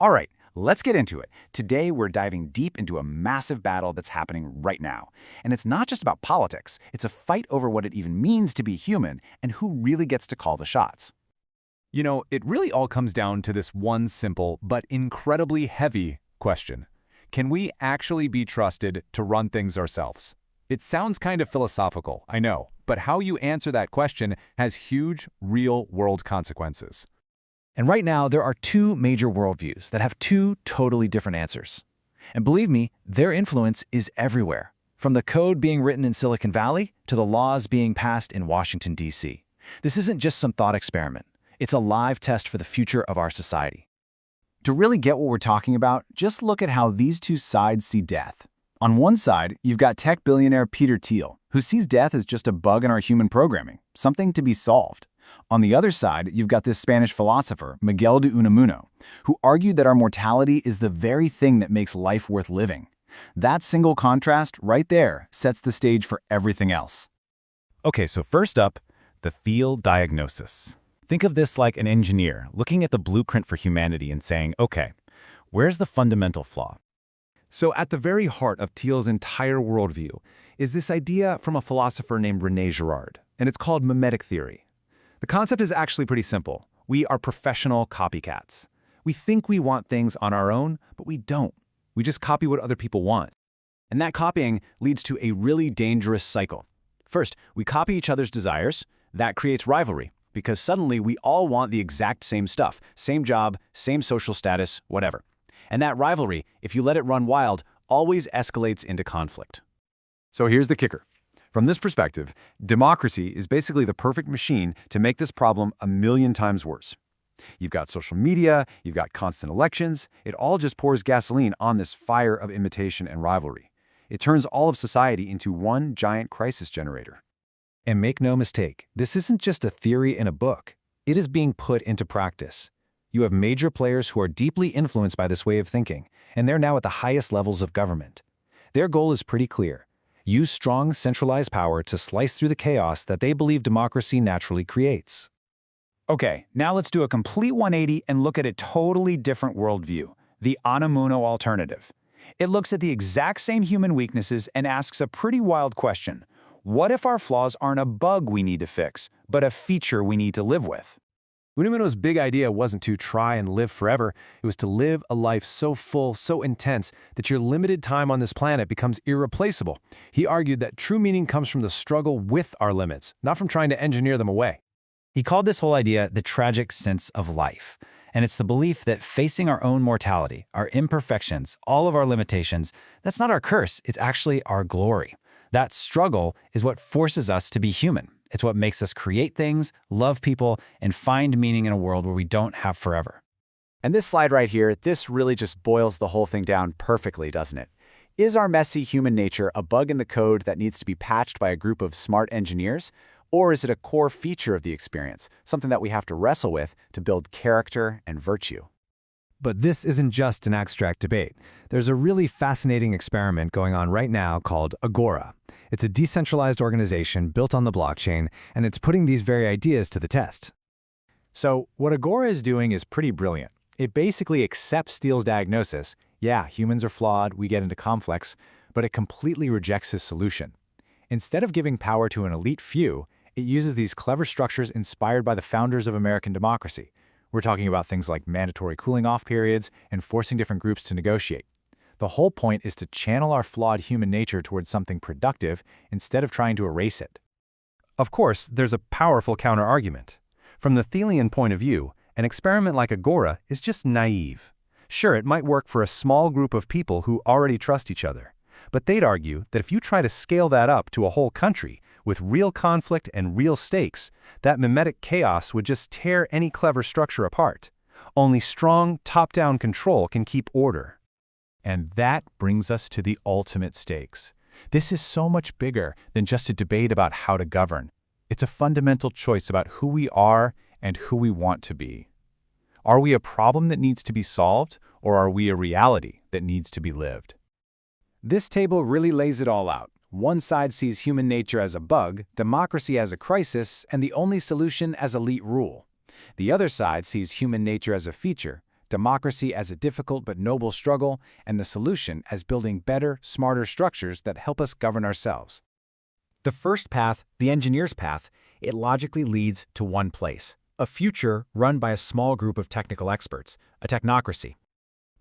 All right, let's get into it. Today, we're diving deep into a massive battle that's happening right now. And it's not just about politics. It's a fight over what it even means to be human and who really gets to call the shots. You know, it really all comes down to this one simple but incredibly heavy question. Can we actually be trusted to run things ourselves? It sounds kind of philosophical, I know, but how you answer that question has huge, real-world consequences. And right now, there are two major worldviews that have two totally different answers. And believe me, their influence is everywhere, from the code being written in Silicon Valley to the laws being passed in Washington, D.C. This isn't just some thought experiment. It's a live test for the future of our society. To really get what we're talking about, just look at how these two sides see death. On one side, you've got tech billionaire Peter Thiel, who sees death as just a bug in our human programming, something to be solved. On the other side, you've got this Spanish philosopher, Miguel de Unamuno, who argued that our mortality is the very thing that makes life worth living. That single contrast right there sets the stage for everything else. Okay, so first up, the Thiel diagnosis. Think of this like an engineer looking at the blueprint for humanity and saying, okay, where's the fundamental flaw? So at the very heart of Thiel's entire worldview is this idea from a philosopher named René Girard, and it's called mimetic theory. The concept is actually pretty simple. We are professional copycats. We think we want things on our own, but we don't. We just copy what other people want. And that copying leads to a really dangerous cycle. First, we copy each other's desires. That creates rivalry, because suddenly we all want the exact same stuff, same job, same social status, whatever. And that rivalry, if you let it run wild, always escalates into conflict. So here's the kicker. From this perspective, democracy is basically the perfect machine to make this problem a million times worse. You've got social media, you've got constant elections, it all just pours gasoline on this fire of imitation and rivalry. It turns all of society into one giant crisis generator. And make no mistake, this isn't just a theory in a book. It is being put into practice. You have major players who are deeply influenced by this way of thinking, and they're now at the highest levels of government. Their goal is pretty clear. Use strong, centralized power to slice through the chaos that they believe democracy naturally creates. Okay, now let's do a complete 180 and look at a totally different worldview, the Unamuno alternative. It looks at the exact same human weaknesses and asks a pretty wild question. What if our flaws aren't a bug we need to fix, but a feature we need to live with? Unamuno's big idea wasn't to try and live forever. It was to live a life so full, so intense, that your limited time on this planet becomes irreplaceable. He argued that true meaning comes from the struggle with our limits, not from trying to engineer them away. He called this whole idea the tragic sense of life. And it's the belief that facing our own mortality, our imperfections, all of our limitations, that's not our curse, it's actually our glory. That struggle is what forces us to be human. It's what makes us create things, love people, and find meaning in a world where we don't have forever. And this slide right here, this really just boils the whole thing down perfectly, doesn't it? Is our messy human nature a bug in the code that needs to be patched by a group of smart engineers? Or is it a core feature of the experience, something that we have to wrestle with to build character and virtue? But this isn't just an abstract debate. There's a really fascinating experiment going on right now called Agora. It's a decentralized organization built on the blockchain, and it's putting these very ideas to the test. So what Agora is doing is pretty brilliant. It basically accepts Thiel's diagnosis. Yeah, humans are flawed, we get into conflicts, but it completely rejects his solution. Instead of giving power to an elite few, it uses these clever structures inspired by the founders of American democracy. We're talking about things like mandatory cooling-off periods and forcing different groups to negotiate. The whole point is to channel our flawed human nature towards something productive instead of trying to erase it. Of course, there's a powerful counter-argument. From the Thielian point of view, an experiment like Agora is just naive. Sure, it might work for a small group of people who already trust each other. But they'd argue that if you try to scale that up to a whole country with real conflict and real stakes, that mimetic chaos would just tear any clever structure apart. Only strong, top-down control can keep order. And that brings us to the ultimate stakes. This is so much bigger than just a debate about how to govern. It's a fundamental choice about who we are and who we want to be. Are we a problem that needs to be solved, or are we a reality that needs to be lived? This table really lays it all out. One side sees human nature as a bug, democracy as a crisis, and the only solution as elite rule. The other side sees human nature as a feature, democracy as a difficult but noble struggle, and the solution as building better, smarter structures that help us govern ourselves. The first path, the engineer's path, it logically leads to one place: a future run by a small group of technical experts, a technocracy.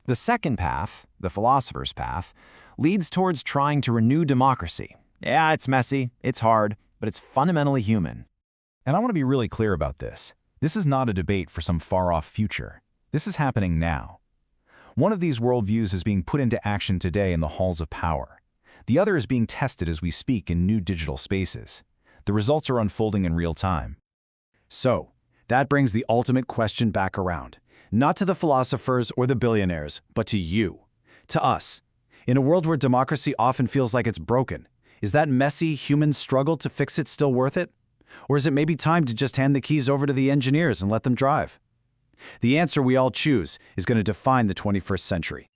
The second path, the philosopher's path, leads towards trying to renew democracy. Yeah, it's messy, it's hard, but it's fundamentally human. And I want to be really clear about this. This is not a debate for some far-off future. This is happening now. One of these worldviews is being put into action today in the halls of power. The other is being tested as we speak in new digital spaces. The results are unfolding in real time. So, that brings the ultimate question back around. Not to the philosophers or the billionaires, but to you, to us. In a world where democracy often feels like it's broken, is that messy human struggle to fix it still worth it? Or is it maybe time to just hand the keys over to the engineers and let them drive? The answer we all choose is going to define the 21st century.